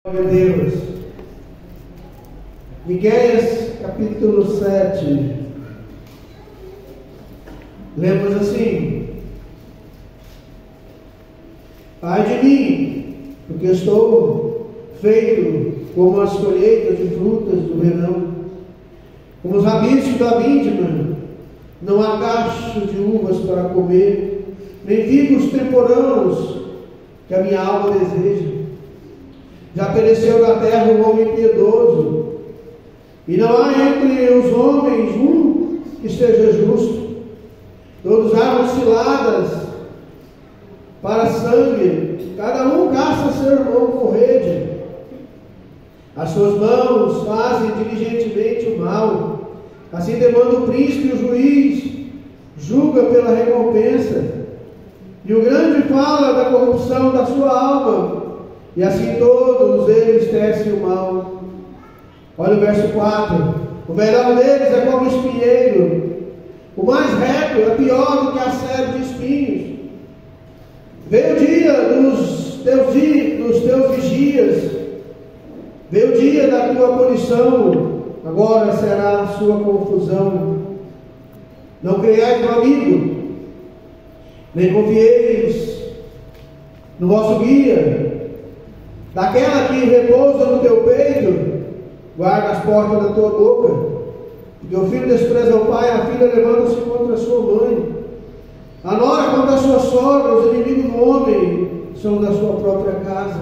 Glória a Deus. Miqueias, capítulo 7. Lemos assim: ai de mim, porque estou feito como as colheitas de frutas do verão, como os rabichos da vindima. Não há cacho de uvas para comer, nem figos temporãos que a minha alma deseja. Já pereceu da terra o homem piedoso, e não há entre os homens um que seja justo. Todos armam ciladas para sangue, cada um caça seu irmão com rede. As suas mãos fazem diligentemente o mal. Assim demanda o príncipe e o juiz, julga pela recompensa. E o grande fala da corrupção da sua alma, e assim todos eles tecem o mal. Olha o verso 4: o melhor deles é como espinheiro, o mais reto é pior do que a sebe de espinhos. Veio o dia dos teus vigias, veio o dia da tua punição, agora será a sua confusão. Não creiais no amigo, nem confieis no vosso guia. Daquela que repousa no teu peito, guarda as portas da tua boca. Porque o filho despreza o pai, a filha levanta-se contra a sua mãe. A nora contra a sua sogra, os inimigos do homem são da sua própria casa.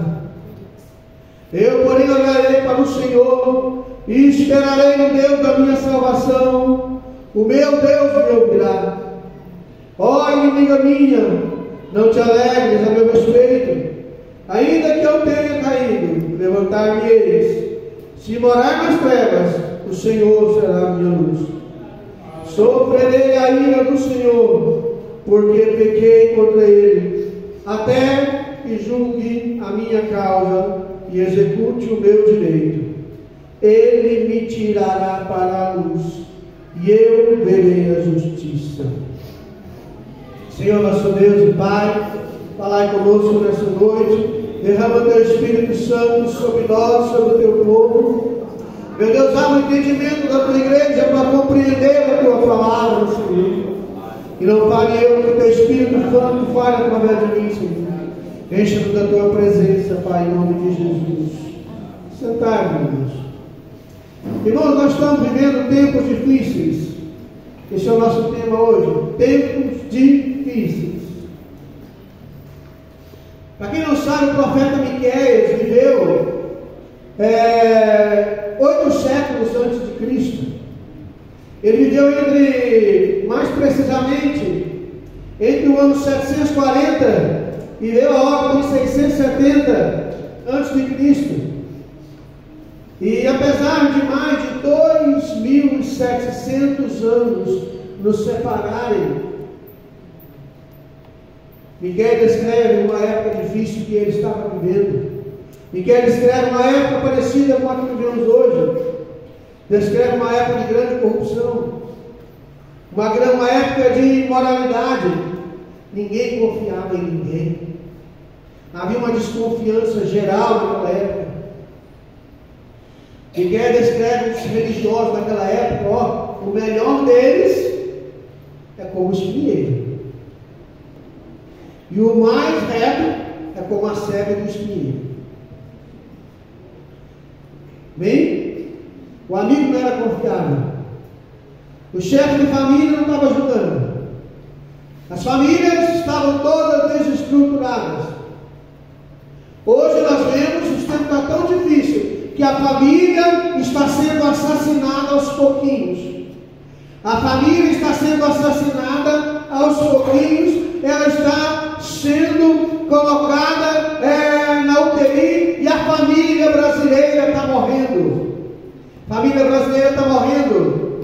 Eu, porém, olharei para o Senhor e esperarei no Deus da minha salvação. O meu Deus me ouvirá. Ó inimiga minha, não te alegres a meu respeito. Ainda que eu tenha caído, levantar-me-eis. Se morar nas trevas, o Senhor será a minha luz. Sofrerei a ira do Senhor, porque pequei contra Ele, até que julgue a minha causa e execute o meu direito. Ele me tirará para a luz, e eu verei a justiça. Senhor nosso Deus e Pai, falai conosco nessa noite. Derrama teu Espírito Santo sobre nós, sobre o teu povo. Meu Deus, abre o entendimento da tua igreja para compreender a tua palavra, Senhor. E não fale eu, que o teu Espírito Santo fale através de mim, Senhor. Encha-nos da tua presença, Pai, em nome de Jesus. Sentar-nos. Irmãos, nós estamos vivendo tempos difíceis. Esse é o nosso tema hoje. Tempos difíceis. Para quem não sabe, o profeta Miqueias viveu 8 séculos antes de Cristo. Ele viveu mais precisamente, entre o ano 740 e veio a ordem de 670 antes de Cristo. E apesar de mais de 2.700 anos nos separarem, Miqueias descreve uma época difícil que ele estava vivendo. Miqueias descreve uma época parecida com a que vivemos hoje. Descreve uma época de grande corrupção, uma época de imoralidade. Ninguém confiava em ninguém. Havia uma desconfiança geral naquela época. Miqueias descreve os religiosos daquela época. O melhor deles é como o espinheiro. E o mais reto é como a sebe do espinheiro. Bem, o amigo não era confiável. O chefe de família não estava ajudando. As famílias estavam todas desestruturadas. Hoje nós vemos, o tempo está tão difícil, que a família está sendo assassinada aos pouquinhos. A família está sendo assassinada aos pouquinhos. Ela está sendo colocada na UTI, e a família brasileira está morrendo. A família brasileira está morrendo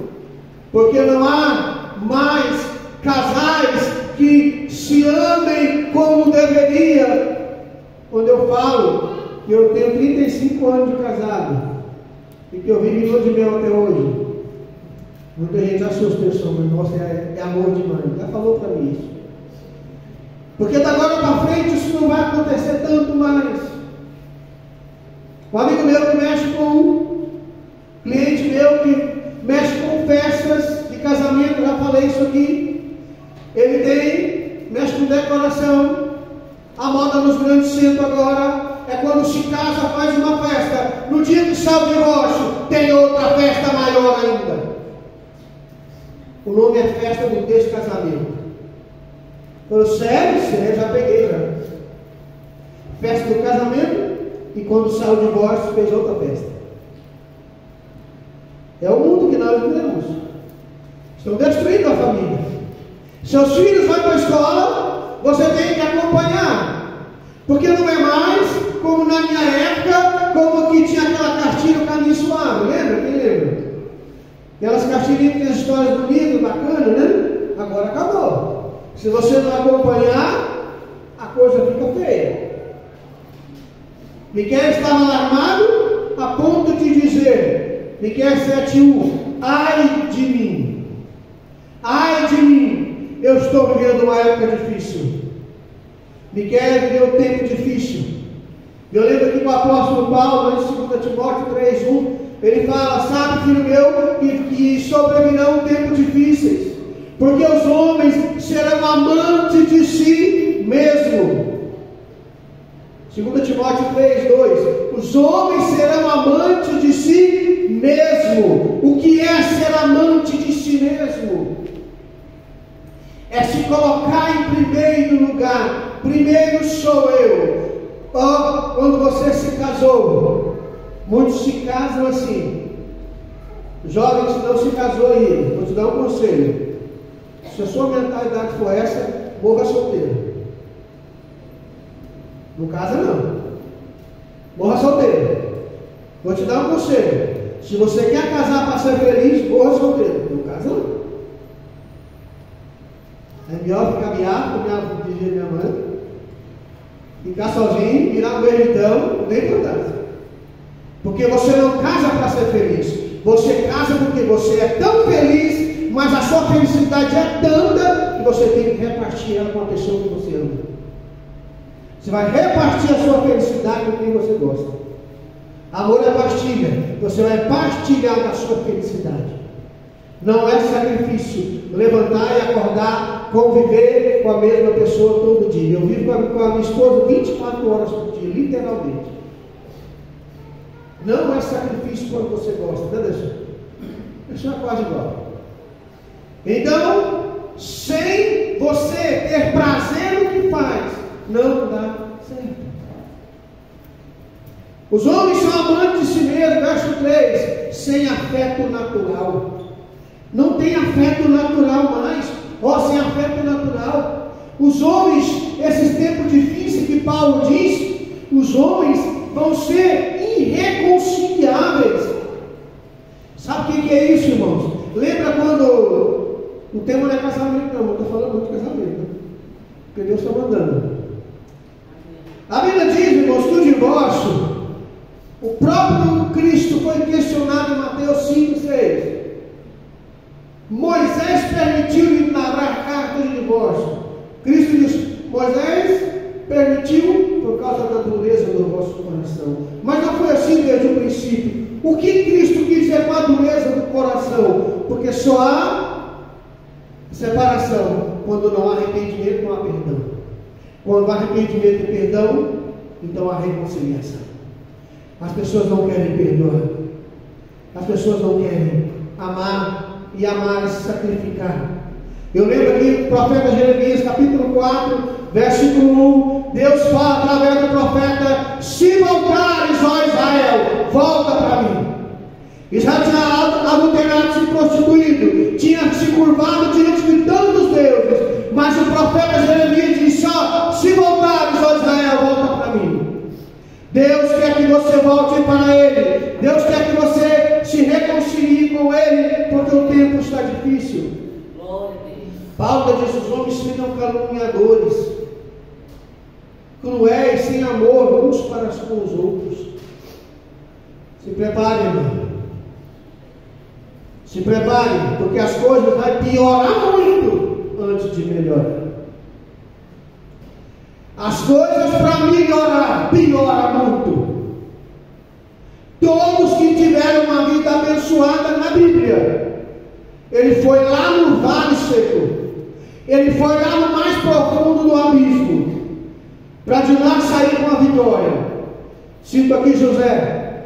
porque não há mais casais que se amem como deveria. Quando eu falo que eu tenho 35 anos de casado e que eu vivo em lua de mel até hoje, muita gente assusta isso, mas nossa, é amor demais. Já falou para mim isso. Porque da agora para frente isso não vai acontecer tanto mais. Um amigo meu que mexe com, cliente meu que mexe com festas de casamento, já falei isso aqui. Ele mexe com decoração. A moda nos grandes centros agora é quando se casa, faz uma festa. No dia que sai o divórcio, tem outra festa maior ainda. O nome é festa do descasamento. Falou, sério? Já peguei já. Festa do casamento, e quando sai o divórcio, fez outra festa. É o mundo que nós vivemos. Estão destruindo a família. Seus filhos vão para a escola, você tem que acompanhar. Porque não é mais como na minha época, como que tinha aquela cartilha, o caminho suave. Lembra? Quem lembra? Aquelas cartilhinhas que tem histórias bonitas, bacanas, né? Agora acabou. Se você não acompanhar, a coisa fica feia. Miqueias estava alarmado a ponto de dizer, Miqueias 7:1, ai de mim, eu estou vivendo uma época difícil. Miqueias viveu um tempo difícil. Eu lembro que o apóstolo Paulo, em 2 Timóteo 3:1, ele fala, sabe, filho meu, que sobrevirão tempos difíceis, porque os homens serão amantes de si mesmo. 2 Timóteo 3:2, os homens serão amantes de si mesmo. O que é ser amante de si mesmo? É se colocar em primeiro lugar. Primeiro sou eu. Quando você se casou, muitos se casam assim. Jovens que não se casou aí, vou te dar um conselho. Se a sua mentalidade for essa, morra solteiro. Não casa não. Morra solteiro. Vou te dar um conselho. Se você quer casar para ser feliz, morra solteiro. Não casa não. É melhor ficar miado, como dizia minha mãe. Ficar sozinho, virar um ermitão, não tem importância. Porque você não casa para ser feliz. Você casa porque você é tão feliz, mas a sua felicidade é tanta que você tem que repartir ela com a pessoa que você ama. Você vai repartir a sua felicidade com quem você gosta. Amor é partilha. Você vai partilhar da sua felicidade. Não é sacrifício levantar e acordar, conviver com a mesma pessoa todo dia. Eu vivo com a minha esposa 24 horas por dia, literalmente. Não é sacrifício quando você gosta, né, Deixa? Isso é quase igual. Então, sem você ter prazer no que faz, não dá certo. Os homens são amantes de si mesmos, verso 3, sem afeto natural. Não tem afeto natural mais, sem afeto natural. Os homens, esses tempos difíceis que Paulo diz, os homens vão ser irreconciliáveis. Sabe o que é isso, irmãos? Lembra quando, o tema não é casamento não, eu estou falando muito de casamento, né? Porque Deus está mandando. A Bíblia diz, irmãos, que o divórcio, o próprio Cristo foi questionado em Mateus 5:6. Moisés permitiu-lhe lavrar carta de divórcio. Cristo disse, Moisés permitiu por causa da dureza do vosso coração. Mas não foi assim desde o princípio. O que Cristo quis dizer com a dureza do coração? Porque só há separação quando não há arrependimento, não há perdão. Quando há arrependimento e perdão, então há reconciliação. As pessoas não querem perdoar. As pessoas não querem amar. E amar e se sacrificar. Eu lembro aqui do profeta Jeremias, capítulo 4, versículo 1. Deus fala através do profeta: se voltares, ó Israel, volta para mim. Israel tinha adulterado, se prostituído, tinha se curvado diante de tantos deuses. Mas o profeta Jeremias disse: se voltares, ó Israel, volta para mim. Deus quer que você volte para Ele. Deus quer que você se reconcilie com Ele, porque o tempo está difícil. Paulo diz: os homens ficam caluniadores, cruéis, sem amor uns para com os outros. Se prepare, irmão. Se prepare, porque as coisas vão piorar muito antes de melhorar. As coisas para melhorar, piora muito. Todos que tiveram uma vida abençoada na Bíblia, ele foi lá no vale seco, ele foi lá no mais profundo do abismo, para de lá sair com a vitória. Cito aqui José,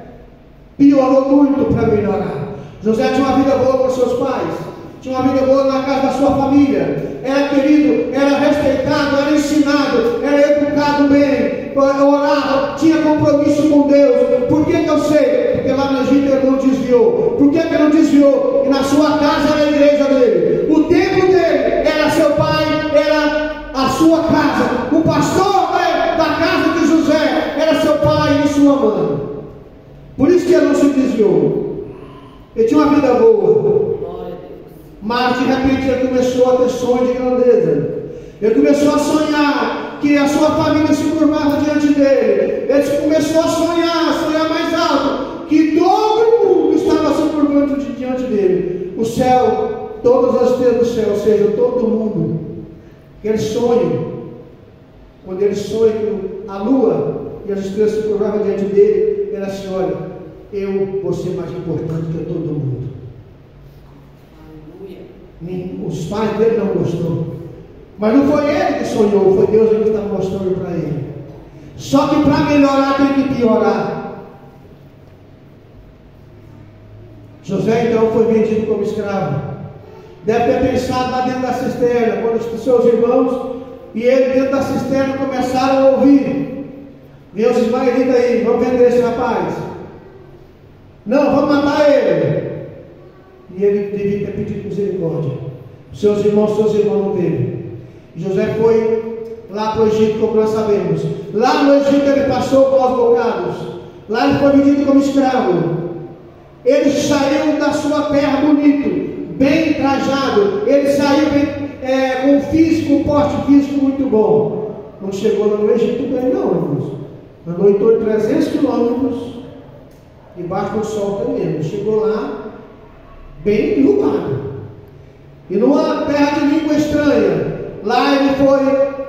piorou muito para melhorar. José tinha uma vida boa com seus pais, tinha uma vida boa na casa da sua família, era querido, era respeitado, era ensinado, era educado bem, orava, tinha compromisso com Deus. Por que eu sei? Porque lá no Egito ele não desviou. Por que ele não desviou? E na sua casa era a igreja dele, o templo dele era seu pai, era a sua casa. O pastor da casa de José era seu pai e sua mãe. Por isso que ele não se desviou. Ele tinha uma vida boa, mas de repente ele começou a ter sonho de grandeza. Ele começou a sonhar que a sua família se curvava diante dele. Ele começou a sonhar mais alto, que todo mundo estava se curvando diante dele. O céu, todas as estrelas do céu, ou seja, todo mundo. Aquele sonho, quando ele sonha que a lua e as estrelas se curvavam diante dele, ele assim: olha, eu vou ser mais importante que todo mundo. Os pais dele não gostou, mas não foi ele que sonhou, foi Deus que estava mostrando para ele. Só que para melhorar tem que piorar. José então foi vendido como escravo. Deve ter pensado lá dentro da cisterna, quando os seus irmãos e ele dentro da cisterna começaram a ouvir: vem os ismaelitas aí, vamos vender esse rapaz. Não, vamos matar ele. E ele devia ter pedido misericórdia. Seus irmãos não teve. José foi lá para o Egito, como nós sabemos. Lá no Egito ele passou maus bocados. Lá ele foi vendido como escravo. Ele saiu da sua terra bonito, bem trajado. Ele saiu com um porte físico muito bom. Não chegou lá no Egito bem não, irmãos. Andou em torno de 300 quilômetros, embaixo do sol tremendo. Chegou lá bem derrubado. E numa terra de língua estranha. Lá ele foi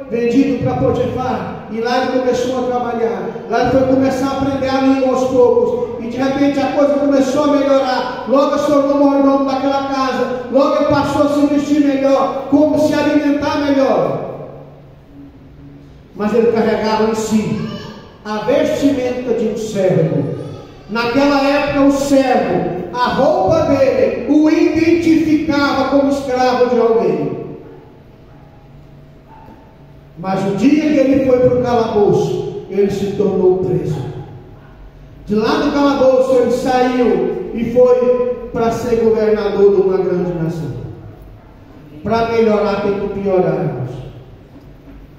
vendido para Potifar. E lá ele começou a trabalhar. Lá ele foi começar a aprender a língua aos poucos. E de repente a coisa começou a melhorar. Logo se tornou mordomo daquela casa. Logo ele passou a se vestir melhor, como se alimentar melhor. Mas ele carregava em si a vestimenta de um servo. Naquela época o servo, a roupa dele o identificava como escravo de alguém. Mas o dia que ele foi para o calabouço, ele se tornou preso. De lá do calabouço ele saiu e foi para ser governador de uma grande nação. Para melhorar tem que piorar, irmãos.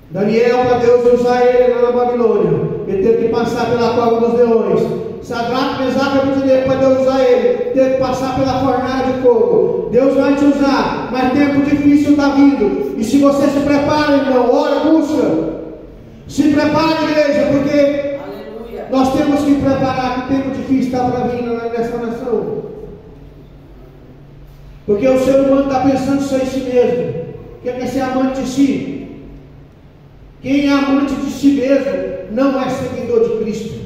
Daniel, para Deus usar ele lá na Babilônia, ele teve que passar pela cova dos leões. Sadraque, Mesaque e Abednego, para Deus usar ele, teve que passar pela fornalha de fogo. Deus vai te usar, mas tempo difícil está vindo. E se você se prepara, irmão, ora, busca. Se prepare, igreja, porque aleluia, nós temos que preparar que tempo difícil está para vir nessa nação. Porque o ser humano está pensando só em si mesmo, quer ser amante de si. Quem é amante de si mesmo não é seguidor de Cristo.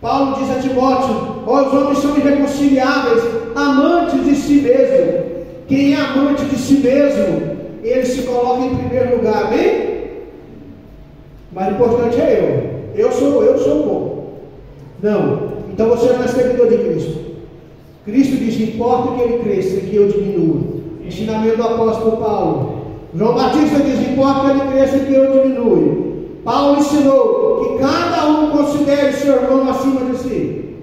Paulo diz a Timóteo: os homens são irreconciliáveis, amantes de si mesmo. Quem é amante de si mesmo, ele se coloca em primeiro lugar, amém? Mas o importante é eu sou bom. Não, então você não é seguidor de Cristo. Cristo diz: importa que ele cresça e que eu diminua. Ensinamento do apóstolo Paulo. João Batista diz: importa que ele cresça e que eu diminua. Paulo ensinou que cada um considere seu irmão acima de si.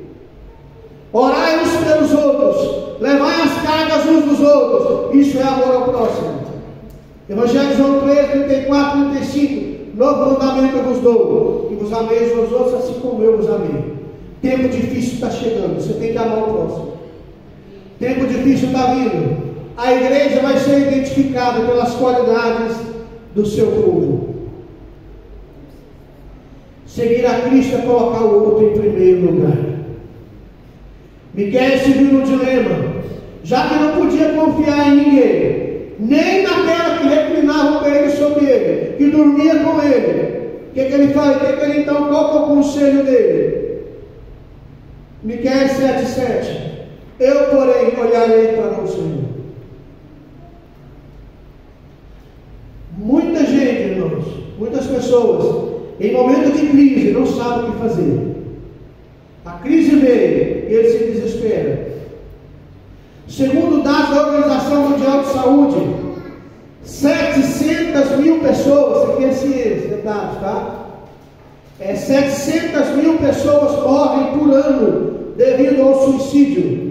Orai uns pelos outros, levai as cargas uns dos outros. Isso é amor ao próximo. Evangelho de João 3, 34, 35. Novo mandamento eu vos dou, que vos ameis uns aos outros assim como eu vos amei. Tempo difícil está chegando, você tem que amar o próximo. Tempo difícil está vindo. A igreja vai ser identificada pelas qualidades do seu povo. Seguir a Cristo é colocar o outro em primeiro lugar. Miqueias se viu no dilema, já que não podia confiar em ninguém, nem naquela que reclinava o peito sobre ele, que dormia com ele. O que ele faz? Qual que é o conselho dele? Miqueias 7:7. Eu, porém, olharei para o Senhor. Muita gente, irmãos, muitas pessoas, em momento de crise, não sabem o que fazer. A crise veio e ele se desespera. Segundo dados da Organização Mundial de Saúde, 700 mil pessoas, isso aqui é ciência, dados, tá? 700 mil pessoas morrem por ano devido ao suicídio,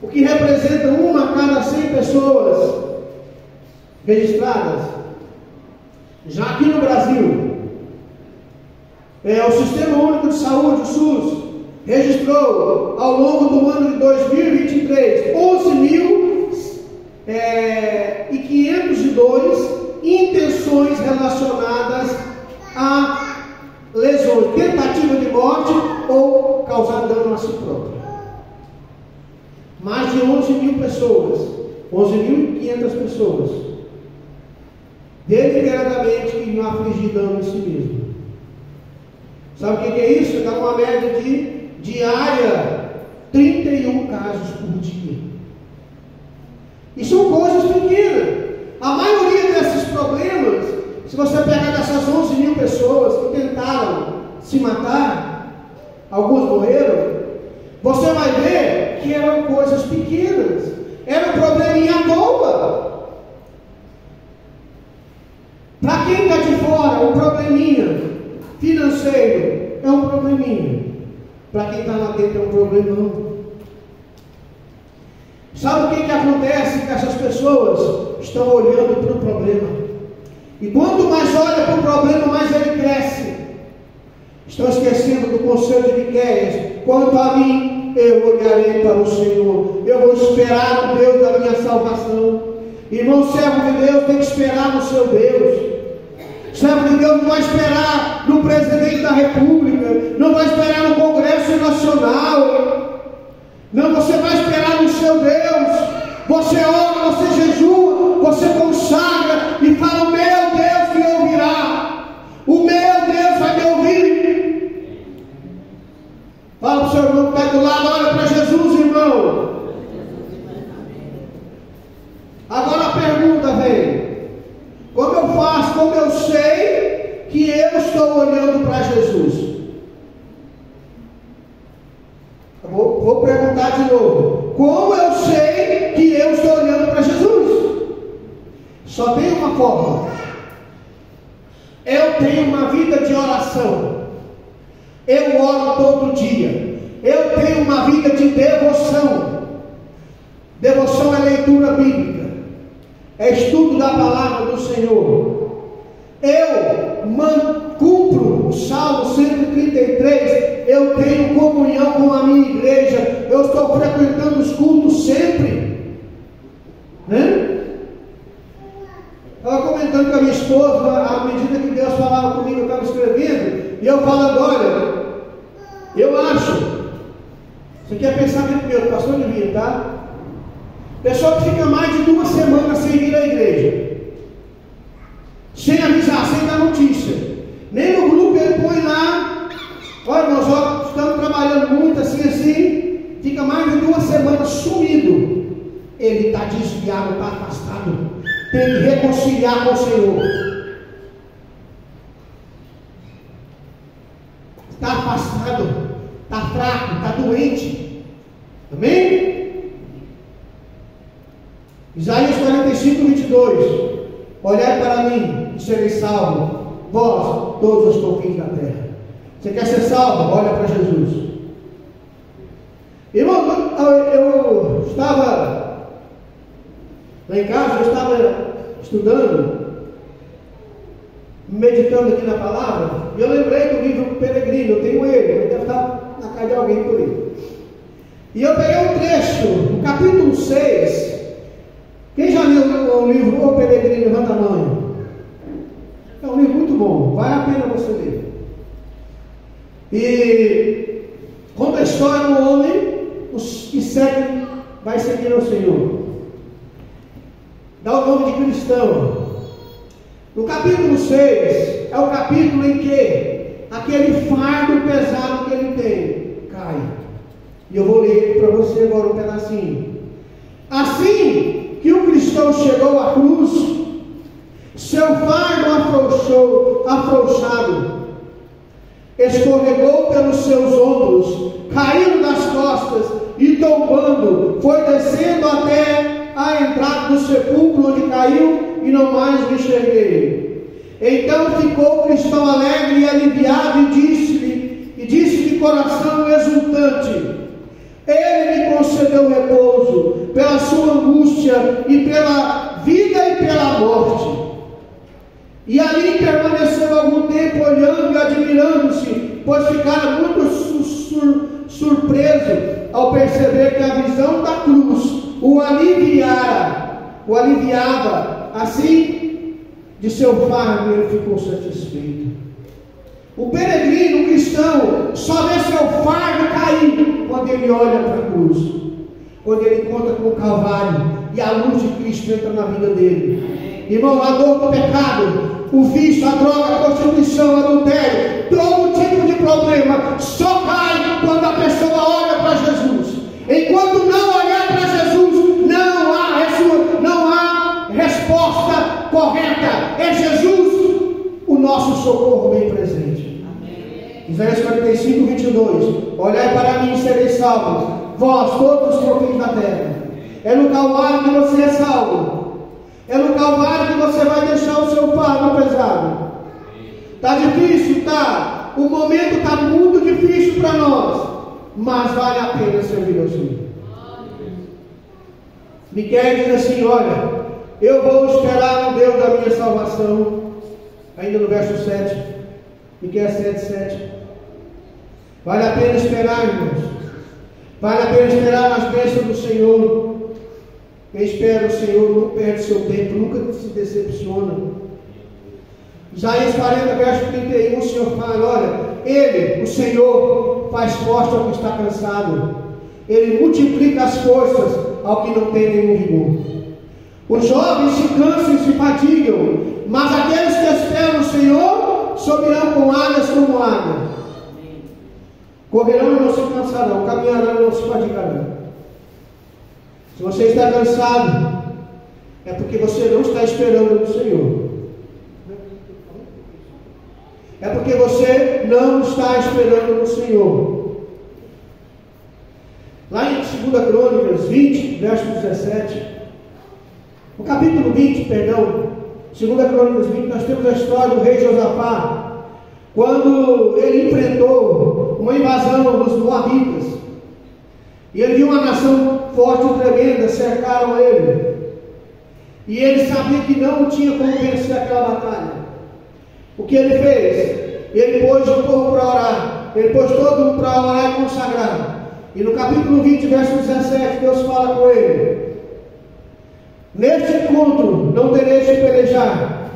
o que representa 1 a cada 100 pessoas registradas. Já aqui no Brasil, o Sistema Único de Saúde, o SUS, registrou ao longo do ano de 2023 11.502 intenções relacionadas a lesões, tentativa de morte ou causar dano a si próprio. Mais de 11 mil pessoas, 11.500 pessoas, deliberadamente queriam afligir dano em si mesmo. Sabe o que é isso? Está uma média de diária 31 casos por dia. E são coisas pequenas. A maioria desses problemas, se você pegar dessas 11 mil pessoas que tentaram se matar, alguns morreram, você vai ver que eram coisas pequenas. Era um probleminha à toa. Para quem está de fora, um probleminha financeiro é um probleminha. Para quem está lá dentro é um problemão. Sabe o que acontece? Que essas pessoas estão olhando para o problema. E quanto mais olha para o problema, mais ele cresce. Estão esquecendo do conselho de Miqueias. Quanto a mim, eu olharei para o Senhor. Eu vou esperar no Deus da minha salvação. Irmão, servo de Deus tem que esperar no seu Deus. Servo de Deus não vai esperar no presidente da República, não vai esperar no Congresso Nacional. Não, você vai esperar no seu Deus. Você ora, você jejua, você consagra e fala: o meu Deus me ouvirá. O meu Deus vai me ouvir. Fala para o seu irmão que está do lado: olha para Jesus, irmão. Agora a pergunta vem: como eu faço, como eu sei que eu estou olhando para Jesus? Vou perguntar de novo: como eu sei que eu estou olhando para Jesus? Só tem uma forma. Eu tenho uma vida de oração. Eu oro todo dia. Eu tenho uma vida de devoção. Devoção é leitura bíblica, é estudo da palavra do Senhor. Eu cumpro o Salmo 133. Eu tenho comunhão com a minha igreja. Eu estou frequentando os cultos sempre, né? Estava comentando com a minha esposa, à medida que Deus falava comigo, eu estava escrevendo, e eu falando: olha, eu acho, isso aqui é pensamento meu, pastor de vida, tá? Pessoa que fica mais de 2 semanas sem vir à igreja, sem avisar, sem dar notícia, nem no grupo ele põe lá: olha, nós estamos trabalhando muito assim, fica mais de 2 semanas sumido. Ele está desviado, está afastado, tem que reconciliar com o Senhor. Está afastado, está fraco, está doente. Amém? Isaías 45:22. Olhai para mim e serei salvo, vós, todos os confins da terra. Você quer ser salvo? Olha para Jesus. Irmão, eu estava lá em casa, eu estava estudando, meditando aqui na palavra, e eu lembrei do livro Peregrino. Eu tenho ele deve estar na casa de alguém por aí. E eu peguei um trecho, no capítulo 6. Quem já leu o livro O Peregrino, levanta a mão. É um livro muito bom, vale a pena você ler. E conta a história do homem que vai seguir ao Senhor. Dá o nome de cristão. No capítulo 6, é o capítulo em que aquele fardo pesado que ele tem E eu vou ler para você agora um pedacinho. Assim que o cristão chegou à cruz, seu fardo afrouxado, escorregou pelos seus ombros, caiu das costas e tombando, foi descendo até a entrada do sepulcro, onde caiu e não mais me enxerguei. Então ficou o cristão alegre e aliviado e disse de coração exultante: Ele me concedeu repouso pela sua angústia e pela vida e pela morte. E ali permaneceu algum tempo olhando e admirando-se, pois ficara muito surpreso ao perceber que a visão da cruz o aliviava. Assim, de seu fardo ele ficou satisfeito. O peregrino, o cristão, só vê seu fardo cair quando ele olha para a cruz, quando ele encontra com o Calvário e a luz de Cristo entra na vida dele. Irmão, a dor do pecado, o vício, a droga, a prostituição, o adultério, todo tipo de problema só cai quando a pessoa olha para Jesus. Enquanto não olhar para Jesus, não há resposta correta. É Jesus o nosso socorro bem presente. Isaías 45, 22. Olhai para mim e sereis salvos, vós todos os confins da terra. É no Calvário que você é salvo. É no Calvário que você vai deixar o seu fardo pesado. Está difícil? Está. O momento está muito difícil para nós, mas vale a pena servir ao Senhor. Miqueias diz assim: olha, eu vou esperar no Deus da minha salvação. Ainda no verso 7, Miqueias 7. Vale a pena esperar, irmãos. Vale a pena esperar nas bênçãos do Senhor. Quem espera o Senhor não perde seu tempo, nunca se decepciona. Isaías 40, verso 31, o Senhor fala: olha, Ele, o Senhor, faz forte ao que está cansado. Ele multiplica as forças ao que não tem nenhum vigor. Os jovens se cansam e se fatigam, mas aqueles que esperam o Senhor subirão com asas como águia. Correrão e não se cansarão, caminharão e não se fatigarão. Se você está cansado, é porque você não está esperando no Senhor. É porque você não está esperando no Senhor. Lá em 2 Crônicas 20, verso 17, no capítulo 20, perdão, 2 Crônicas 20, nós temos a história do rei Josafá, quando ele enfrentou uma invasão dos moabitas, e ele viu uma nação forte e tremenda, cercaram ele, e ele sabia que não tinha como vencer aquela batalha. O que ele fez? Ele pôs o povo para orar, ele pôs todo mundo para orar e consagrar. E no capítulo 20, verso 17, Deus fala com ele: neste encontro não tereis de pelejar,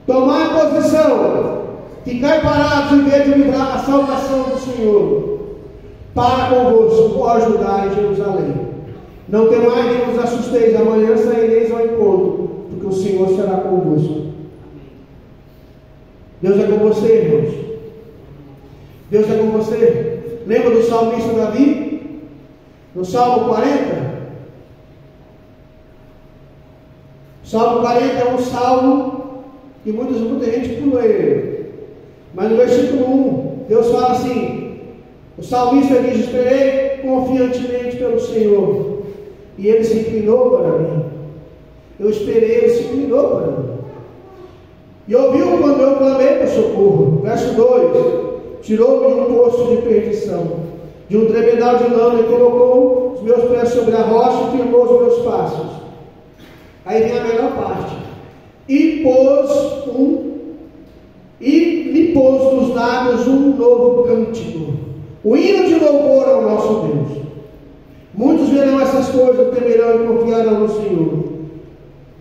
tomai posição, ficai parados em vez de livrar a salvação do Senhor para convosco, ó Judá e Jerusalém. Não temais nem vos assusteis, amanhã saireis ao encontro, porque o Senhor será convosco. Deus é com você, irmãos. Deus é com você. Lembra do salmista Davi? No Salmo 40? O Salmo 40 é um salmo que muita gente pula ele. Mas no versículo 1, Deus fala assim: o salmista diz: esperei confiantemente pelo Senhor, e Ele se inclinou para mim. Eu esperei, Ele se inclinou para mim. E ouviu quando eu clamei por socorro. Verso 2: tirou-me de um poço de perdição, de um tremedal de lama, e colocou os meus pés sobre a rocha e firmou os meus passos. Aí vem a melhor parte: e lhe pôs nos lábios um novo cântico, o hino de louvor ao nosso Deus. Muitos verão essas coisas, temerão e confiarão no Senhor.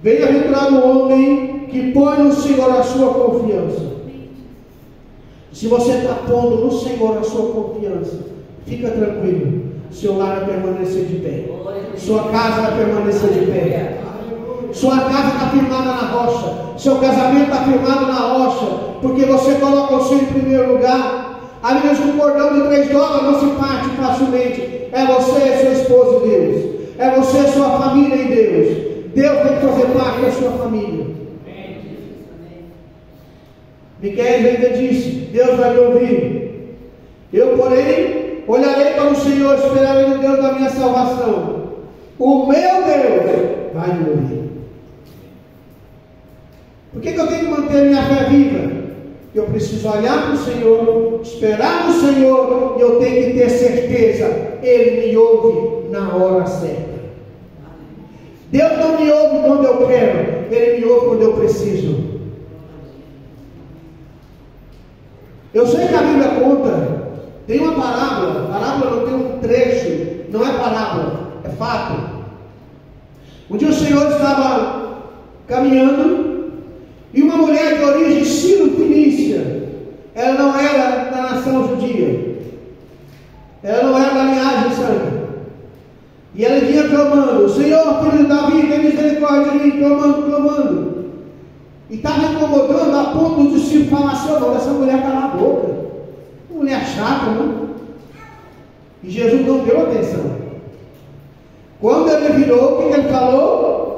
Bem-aventurado o homem que põe no Senhor a sua confiança. Se você está pondo no Senhor a sua confiança, fica tranquilo, seu lar vai permanecer de pé, sua casa vai permanecer de pé, sua casa está firmada na rocha, seu casamento está firmado na rocha, porque você coloca o Senhor em primeiro lugar. A Bíblia diz que o cordão de 3 dobras não se parte facilmente. É você, seu esposo e Deus. É você, sua família e Deus. Deus tem que fazer parte da sua família. Miqueias ainda disse: Deus vai me ouvir. Eu, porém, olharei para o Senhor, esperarei no Deus da minha salvação. O meu Deus vai me ouvir. Por que eu tenho que manter a minha fé viva? Eu preciso olhar para o Senhor, esperar no Senhor, e eu tenho que ter certeza, Ele me ouve na hora certa. Deus não me ouve quando eu quero, Ele me ouve quando eu preciso. Eu sei que a Bíblia conta, tem uma parábola não tem um trecho, não é parábola, é fato. Um dia o Senhor estava caminhando, e uma mulher de origem sírio-fenícia, ela não era da nação judia, ela não era da linhagem santa, e ela vinha clamando: Senhor, filho de Davi, tem misericórdia de mim, clamando, e estava incomodando a ponto de se falar assim: não, essa mulher cala a boca, mulher chata, não? E Jesus não deu atenção. Quando ele virou, o que ele falou?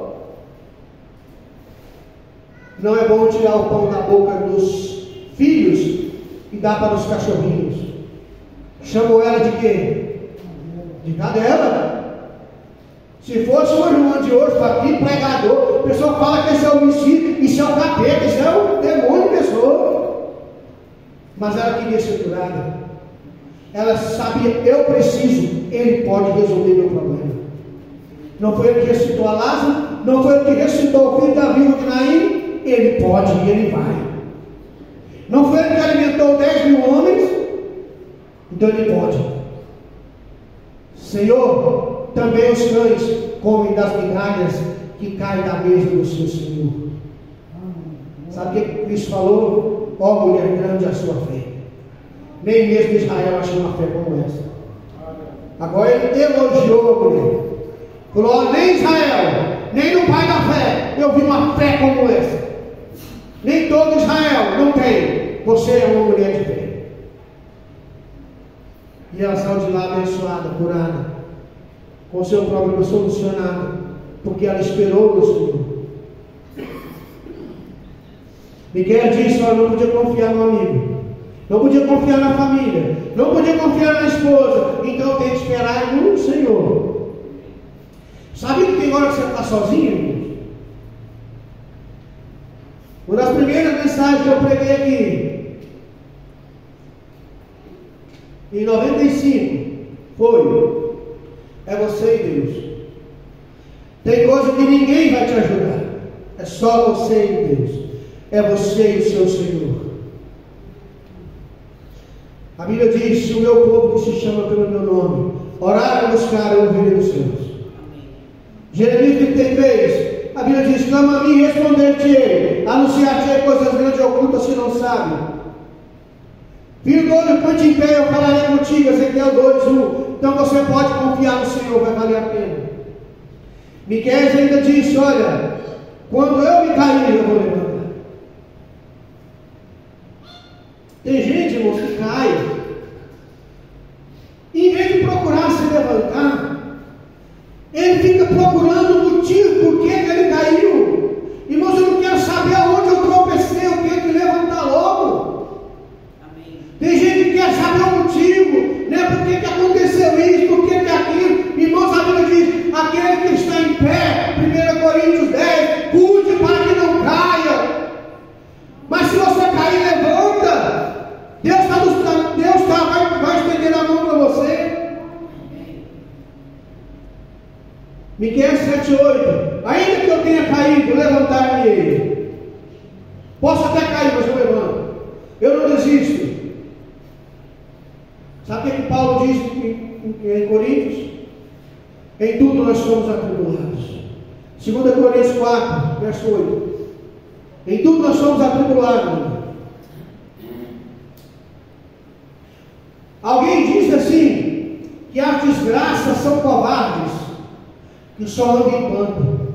Não é bom tirar o pão da boca dos filhos e dar para os cachorrinhos. Chamou ela de quê? De cadela. Se fosse o irmão de hoje, aqui, pregador, a pessoa fala que esse é o Messias, isso é o capeta, isso é o demônio pessoa. Mas ela queria ser curada. Ela sabia: eu preciso, Ele pode resolver meu problema. Não foi ele que ressuscitou a Lázaro, não foi ele que ressuscitou o filho da viúva de Naim. Ele pode e Ele vai. Não foi ele que alimentou 10.000 homens, então Ele pode. Senhor, também os cães comem das migalhas que caem da mesa do seu Senhor. Sabe o que Cristo falou? Ó mulher, grande a sua fé. Nem mesmo Israel achou uma fé como essa. Agora ele elogiou a mulher. Falou: nem Israel, nem no pai da fé, eu vi uma fé como essa. Nem todo Israel não tem. Você é uma mulher de fé. E ela saiu de lá abençoada, curada, com seu problema solucionado, porque ela esperou no Senhor. Miqueias disse: ela não podia confiar no amigo, não podia confiar na família, não podia confiar na esposa, então tem que esperar no Senhor. Sabe que tem hora que você está sozinho? Uma das primeiras mensagens que eu preguei aqui, em 95, foi: é você e Deus. Tem coisa que ninguém vai te ajudar, é só você e Deus, é você e o seu Senhor. A Bíblia diz: se o meu povo que se chama pelo meu nome orar e buscar, eu ouvirei os seus. Jeremias 33, a Bíblia diz: clama a mim e responder-te-ei, anunciar-te-ei coisas grandes e ocultas que não sabe. Filho do olho, cante em pé, eu falarei contigo. Ezequiel 2:1. Então você pode confiar no Senhor, vai valer a pena. Miqueias ainda disse: olha, quando eu me cair, eu vou levantar. Tem gente, irmãos, que cai, em vez de procurar se levantar, ele fica procurando o motivo por que ele caiu. Irmãos, eu não quero saber aonde eu tropecei, eu tenho que levantar logo. Amém. Tem gente que quer saber o motivo, né? Por que aconteceu isso, por que aquilo. Irmãos, a Bíblia diz: aquele que está em pé, 1 Coríntios 10, cuide para que não caia. Mas se você cair, levanta. Deus vai estender a mão para você. Miqueias 7:8. Ainda que eu tenha caído, levantar-me-ei. Posso até cair, mas eu levanto. Eu não desisto. Sabe o que Paulo diz em Coríntios? Em tudo nós somos atribulados. 2 Coríntios 4, verso 8. Em tudo nós somos atribulados. Alguém diz assim, que as desgraças são covardes, que só andam em bando.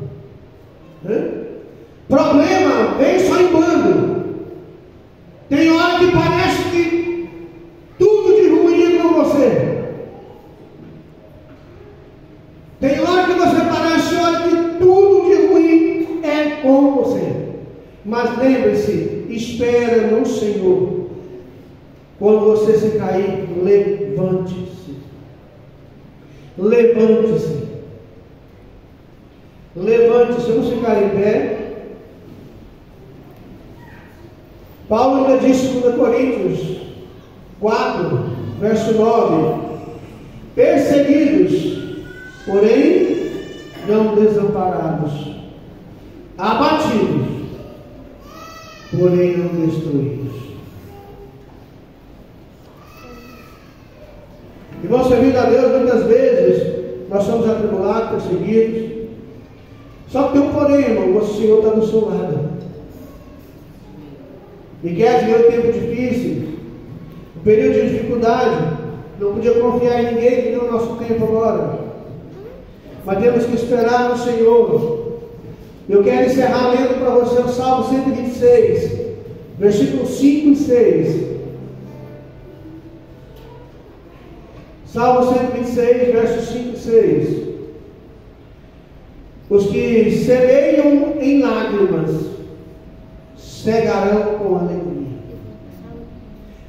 Problema vem só em bando. Tem hora que parece que tudo Mas lembre-se, espera no Senhor. Quando você se cair, levante-se. Levante-se. Levante-se. Vamos ficar em pé. Paulo ainda diz em 2 Coríntios 4, verso 9: perseguidos, porém não desamparados, abatidos, porém não destruídos. Irmãos, servindo a Deus, muitas vezes nós somos atribulados, perseguidos. Só que tem um porém, irmão: o Senhor está do seu lado. Miguel viveu um tempo difícil, um período de dificuldade, não podia confiar em ninguém, que nem o nosso tempo agora. Mas temos que esperar no Senhor. Eu quero encerrar lendo para você o Salmo 126, versículos 5 e 6. Salmo 126, versos 5 e 6. Os que semeiam em lágrimas cegarão com alegria.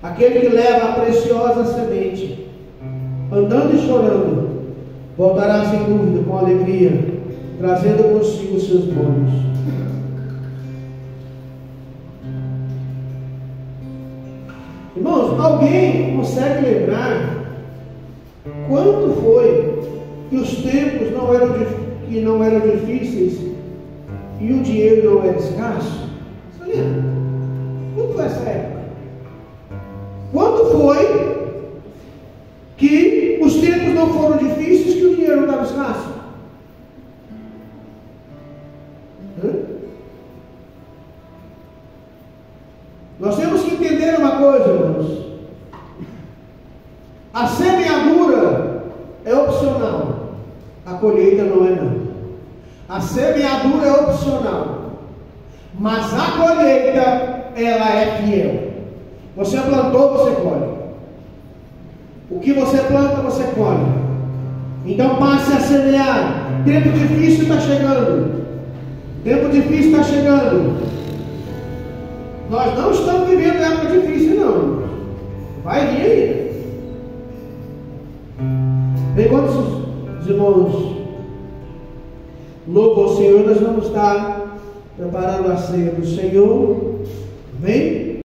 Aquele que leva a preciosa semente, andando e chorando, voltará sem dúvida com alegria, trazendo consigo os seus bônus. Irmãos, alguém consegue lembrar quanto foi que os tempos não eram difíceis e o dinheiro não era escasso? Você lembra? Quando foi essa época? Quando foi que os tempos não foram difíceis que o dinheiro não estava escasso? Nós temos que entender uma coisa, irmãos. A semeadura é opcional, a colheita não é não. A semeadura é opcional, mas a colheita, ela é fiel. Você plantou, você colhe. O que você planta, você colhe. Então passe a semear. Tempo difícil está chegando. Tempo difícil está chegando. Nós não estamos vivendo época difícil, não. Vai vir aí. Enquanto os irmãos louvam o Senhor, nós vamos estar preparando a ceia do Senhor. Amém?